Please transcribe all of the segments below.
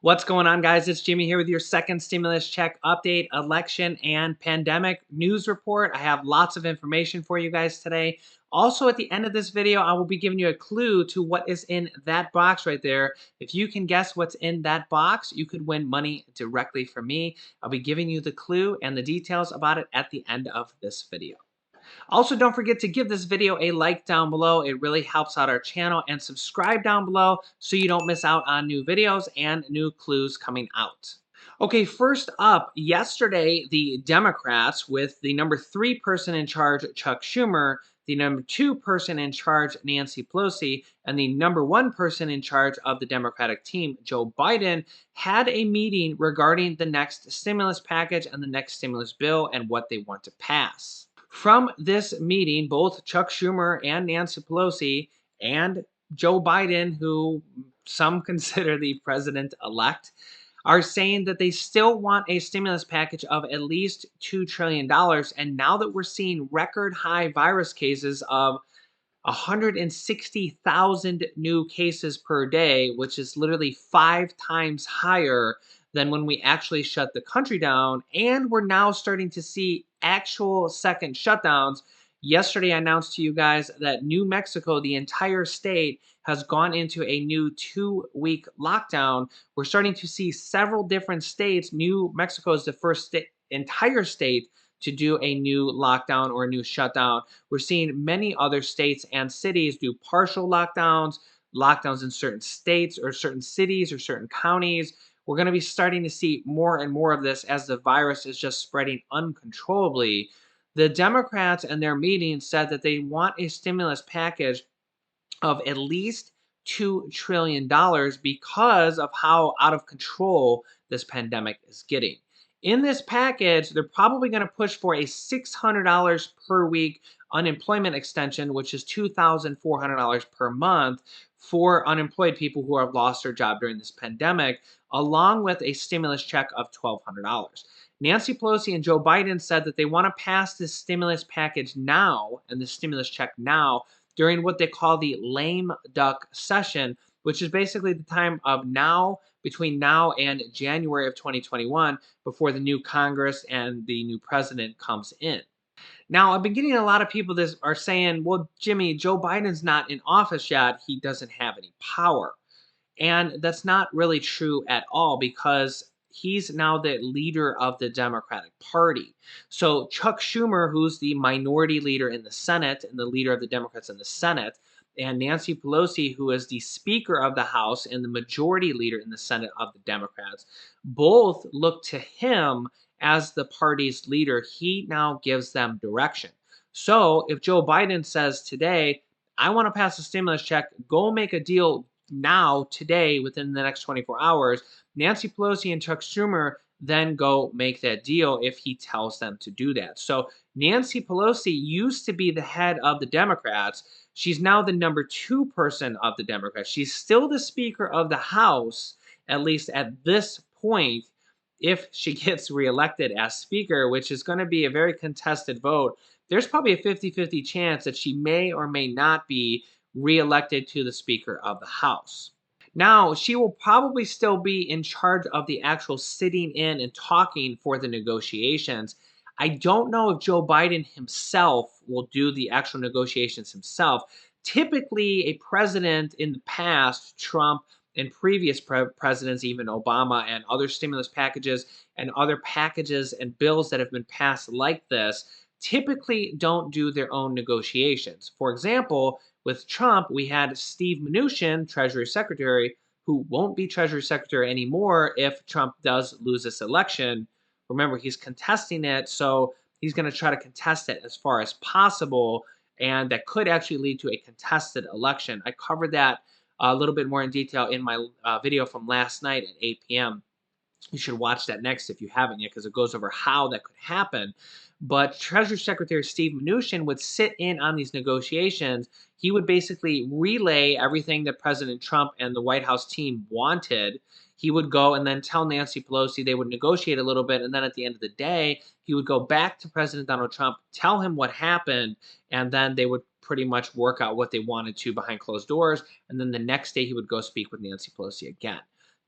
What's going on, guys? It's Jimmy here with your second stimulus check update, election, and pandemic news report. I have lots of information for you guys today. Also, at the end of this video, I will be giving you a clue to what is in that box right there. If you can guess what's in that box, you could win money directly from me. I'll be giving you the clue and the details about it at the end of this video. Also, don't forget to give this video a like down below. It really helps out our channel, and subscribe down below so you don't miss out on new videos and new clues coming out. Okay, first up, yesterday, the Democrats, with the number 3 person in charge, Chuck Schumer, the number 2 person in charge, Nancy Pelosi, and the number 1 person in charge of the Democratic team, Joe Biden, had a meeting regarding the next stimulus package and the next stimulus bill and what they want to pass. From this meeting, both Chuck Schumer and Nancy Pelosi and Joe Biden, who some consider the president-elect, are saying that they still want a stimulus package of at least $2 trillion. And now that we're seeing record high virus cases of 160,000 new cases per day, which is literally 5 times higher than when we actually shut the country down. And we're now starting to see actual second shutdowns. Yesterday, I announced to you guys that New Mexico, the entire state, has gone into a new 2-week lockdown. We're starting to see several different states. New Mexico is the first entire state to do a new lockdown or a new shutdown. We're seeing many other states and cities do partial lockdowns, lockdowns in certain states or certain cities or certain counties. We're going to be starting to see more and more of this as the virus is just spreading uncontrollably. The Democrats in their meeting said that they want a stimulus package of at least $2 trillion because of how out of control this pandemic is getting. In this package, they're probably going to push for a $600 per week unemployment extension, which is $2,400 per month for unemployed people who have lost their job during this pandemic, along with a stimulus check of $1,200. Nancy Pelosi and Joe Biden said that they want to pass this stimulus package now and the stimulus check now during what they call the lame duck session, which is basically the time of now, between now and January of 2021, before the new Congress and the new president comes in. Now, I've been getting a lot of people that are saying, well, Jimmy, Joe Biden's not in office yet. He doesn't have any power. And that's not really true at all, because he's now the leader of the Democratic Party. So Chuck Schumer, who's the minority leader in the Senate and the leader of the Democrats in the Senate, and Nancy Pelosi, who is the Speaker of the House and the majority leader in the Senate of the Democrats, both look to him as the party's leader. He now gives them direction. So if Joe Biden says today, I want to pass a stimulus check, go make a deal now, today, within the next 24 hours, Nancy Pelosi and Chuck Schumer then go make that deal if he tells them to do that. So Nancy Pelosi used to be the head of the Democrats. She's now the number 2 person of the Democrats. She's still the Speaker of the House, at least at this point, if she gets reelected as Speaker, which is going to be a very contested vote. There's probably a 50-50 chance that she may or may not be reelected to the Speaker of the House. Now, she will probably still be in charge of the actual sitting in and talking for the negotiations. I don't know if Joe Biden himself will do the actual negotiations himself. Typically, a president in the past, Trump and previous presidents, even Obama, and other stimulus packages and other packages and bills that have been passed like this, typically don't do their own negotiations. For example, with Trump, we had Steve Mnuchin, Treasury Secretary, who won't be Treasury Secretary anymore if Trump does lose this election. Remember, he's contesting it, so he's going to try to contest it as far as possible, and that could actually lead to a contested election. I covered that a little bit more in detail in my video from last night at 8 p.m. You should watch that next if you haven't yet, because it goes over how that could happen. But Treasury Secretary Steve Mnuchin would sit in on these negotiations. He would basically relay everything that President Trump and the White House team wanted. He would go and then tell Nancy Pelosi, they would negotiate a little bit, and then at the end of the day, he would go back to President Donald Trump, tell him what happened, and then they would pretty much work out what they wanted to behind closed doors, and then the next day he would go speak with Nancy Pelosi again.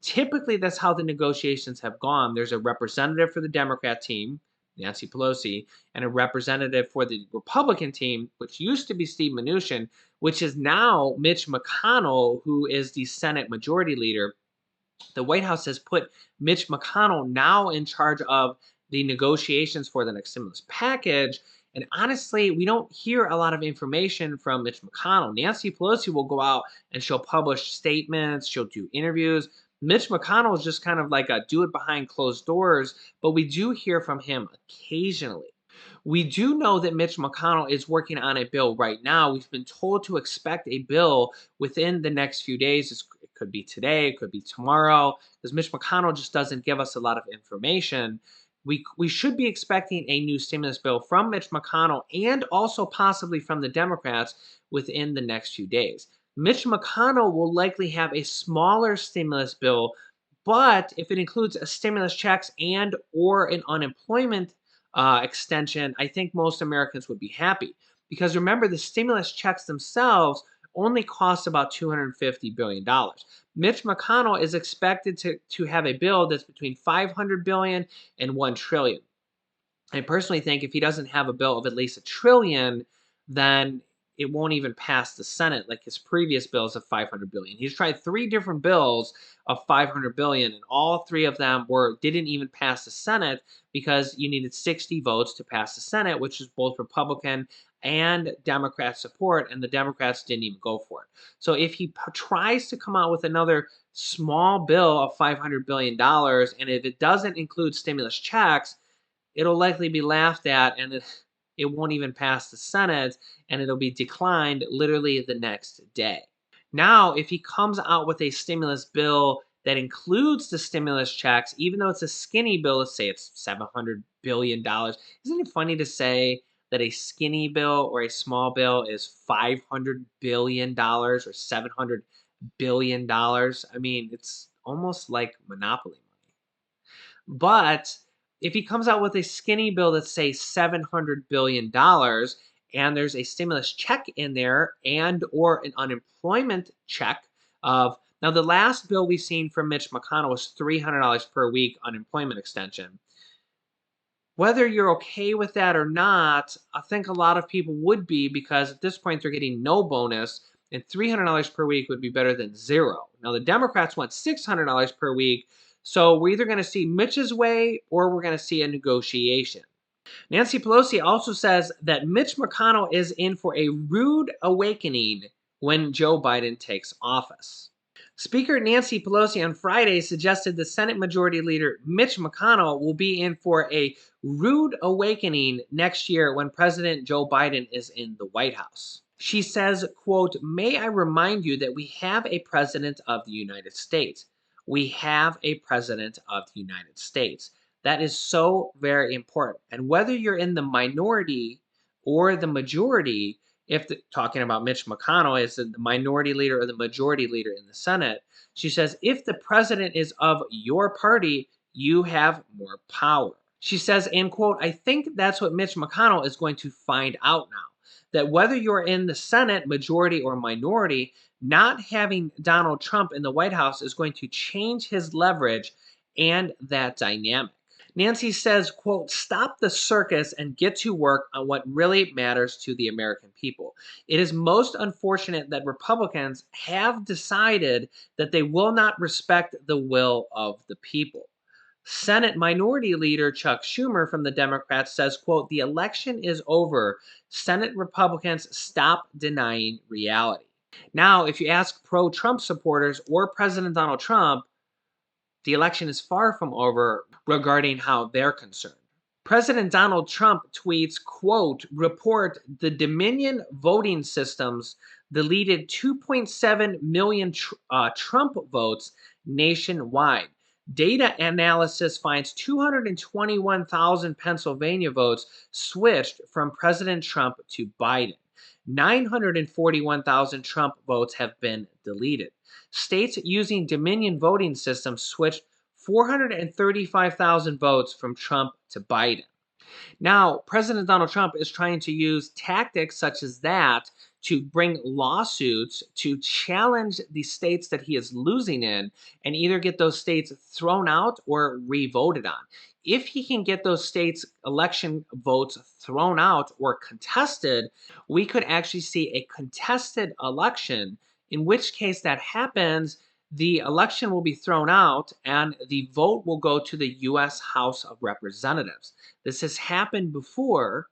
Typically, that's how the negotiations have gone. There's a representative for the Democrat team, Nancy Pelosi, and a representative for the Republican team, which used to be Steve Mnuchin, which is now Mitch McConnell, who is the Senate Majority Leader. The White House has put Mitch McConnell now in charge of the negotiations for the next stimulus package. And honestly, we don't hear a lot of information from Mitch McConnell. Nancy Pelosi will go out and she'll publish statements, she'll do interviews. Mitch McConnell is just kind of like a do it behind closed doors, but we do hear from him occasionally. We do know that Mitch McConnell is working on a bill right now. We've been told to expect a bill within the next few days. It could be today, it could be tomorrow, because Mitch McConnell just doesn't give us a lot of information. We should be expecting a new stimulus bill from Mitch McConnell and also possibly from the Democrats within the next few days. Mitch McConnell will likely have a smaller stimulus bill, but if it includes a stimulus checks and or an unemployment extension, I think most Americans would be happy. Because remember, the stimulus checks themselves only cost about $250 billion. Mitch McConnell is expected to have a bill that's between $500 billion and $1 trillion. I personally think if he doesn't have a bill of at least $1 trillion, then it won't even pass the Senate like his previous bills of $500 billion. He's tried 3 different bills of $500 billion, and all 3 of them didn't even pass the Senate because you needed 60 votes to pass the Senate, which is both Republican and Democrat support, and the Democrats didn't even go for it. So if he tries to come out with another small bill of $500 billion, and if it doesn't include stimulus checks, it'll likely be laughed at, and it won't even pass the Senate, and it'll be declined literally the next day. Now, if he comes out with a stimulus bill that includes the stimulus checks, even though it's a skinny bill, let's say it's $700 billion, isn't it funny to say that a skinny bill or a small bill is $500 billion or $700 billion? I mean, it's almost like Monopoly money. But if he comes out with a skinny bill that's say $700 billion and there's a stimulus check in there and or an unemployment check of now the last bill we've seen from Mitch McConnell was $300 per week unemployment extension. Whether you're okay with that or not, I think a lot of people would be because at this point they're getting no bonus and $300 per week would be better than zero. Now the Democrats want $600 per week, so we're either going to see Mitch's way or we're going to see a negotiation. Nancy Pelosi also says that Mitch McConnell is in for a rude awakening when Joe Biden takes office. Speaker Nancy Pelosi on Friday suggested the Senate Majority Leader Mitch McConnell will be in for a rude awakening next year when President Joe Biden is in the White House. She says, quote, "May I remind you that we have a president of the United States. We have a president of the United States. That is so very important. And whether you're in the minority or the majority, talking about Mitch McConnell as the minority leader or the majority leader in the Senate, she says, if the president is of your party, you have more power." She says, and quote, "I think that's what Mitch McConnell is going to find out now, that whether you're in the Senate, majority or minority, not having Donald Trump in the White House is going to change his leverage and that dynamic." Nancy says, quote, "Stop the circus and get to work on what really matters to the American people. It is most unfortunate that Republicans have decided that they will not respect the will of the people." Senate Minority Leader Chuck Schumer from the Democrats says, quote, "The election is over. Senate Republicans stop denying reality." Now, if you ask pro-Trump supporters or President Donald Trump, the election is far from over regarding how they're concerned. President Donald Trump tweets, quote, "Report the Dominion voting systems deleted 2.7 million Trump votes nationwide. Data analysis finds 221,000 Pennsylvania votes switched from President Trump to Biden. 941,000 Trump votes have been deleted. States using Dominion voting systems switched 435,000 votes from Trump to Biden." Now, President Donald Trump is trying to use tactics such as that to bring lawsuits to challenge the states that he is losing in and either get those states thrown out or re-voted on. If he can get those states' election votes thrown out or contested, we could actually see a contested election, in which case that happens, the election will be thrown out and the vote will go to the U.S. House of Representatives. This has happened before.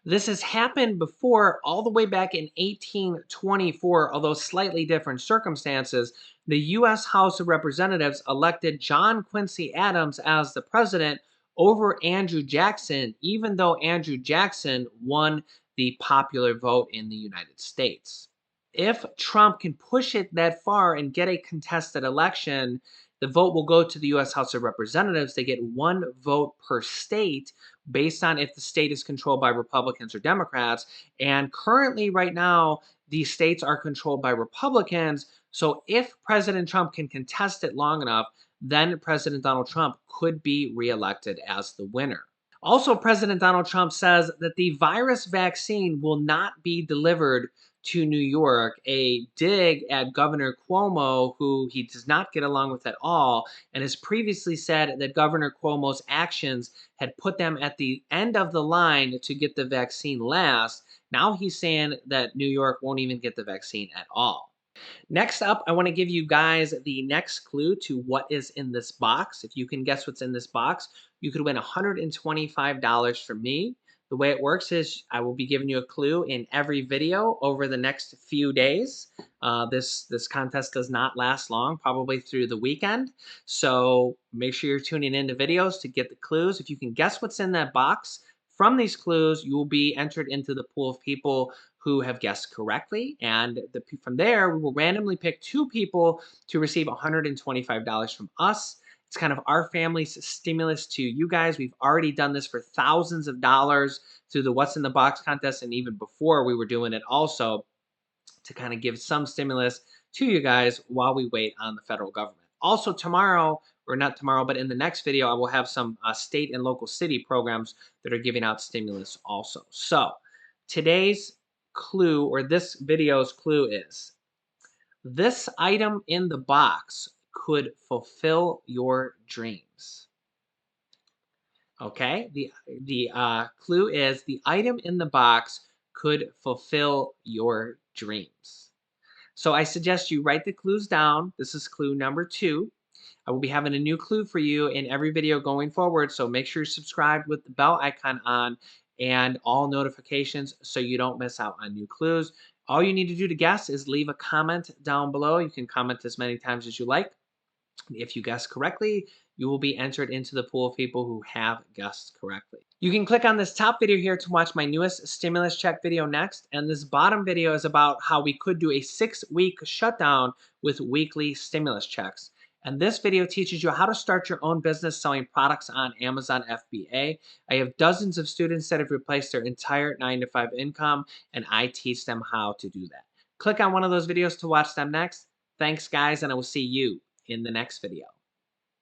This has happened before all the way back in 1824, although slightly different circumstances. The U.S. House of Representatives elected John Quincy Adams as the president over Andrew Jackson, even though Andrew Jackson won the popular vote in the United States. If Trump can push it that far and get a contested election, the vote will go to the U.S. House of Representatives. They get one vote per state based on if the state is controlled by Republicans or Democrats. And currently, right now, the states are controlled by Republicans. So if President Trump can contest it long enough, then President Donald Trump could be reelected as the winner. Also, President Donald Trump says that the virus vaccine will not be delivered to New York, a dig at Governor Cuomo, who he does not get along with at all, and has previously said that Governor Cuomo's actions had put them at the end of the line to get the vaccine last. Now he's saying that New York won't even get the vaccine at all. Next up, I want to give you guys the next clue to what is in this box. If you can guess what's in this box, you could win $125 from me. The way it works is I will be giving you a clue in every video over the next few days. This contest does not last long, probably through the weekend. So make sure you're tuning into videos to get the clues. If you can guess what's in that box from these clues, you will be entered into the pool of people who have guessed correctly. And from there, we will randomly pick 2 people to receive $125 from us. It's kind of our family's stimulus to you guys. We've already done this for thousands of dollars through the What's in the Box contest, and even before we were doing it also to kind of give some stimulus to you guys while we wait on the federal government. Also tomorrow, or not tomorrow, but in the next video, I will have some state and local city programs that are giving out stimulus also. So today's clue, or this video's clue, is this item in the box could fulfill your dreams. Okay, the clue is the item in the box could fulfill your dreams. So I suggest you write the clues down. This is clue number 2. I will be having a new clue for you in every video going forward, so make sure you're subscribed with the bell icon on and all notifications so you don't miss out on new clues. All you need to do to guess is leave a comment down below. You can comment as many times as you like. If you guess correctly, you will be entered into the pool of people who have guessed correctly. You can click on this top video here to watch my newest stimulus check video next, and this bottom video is about how we could do a 6-week shutdown with weekly stimulus checks. And this video teaches you how to start your own business selling products on Amazon FBA. I have dozens of students that have replaced their entire 9-to-5 income, and I teach them how to do that. Click on one of those videos to watch them next. Thanks, guys, and I will see you in the next video.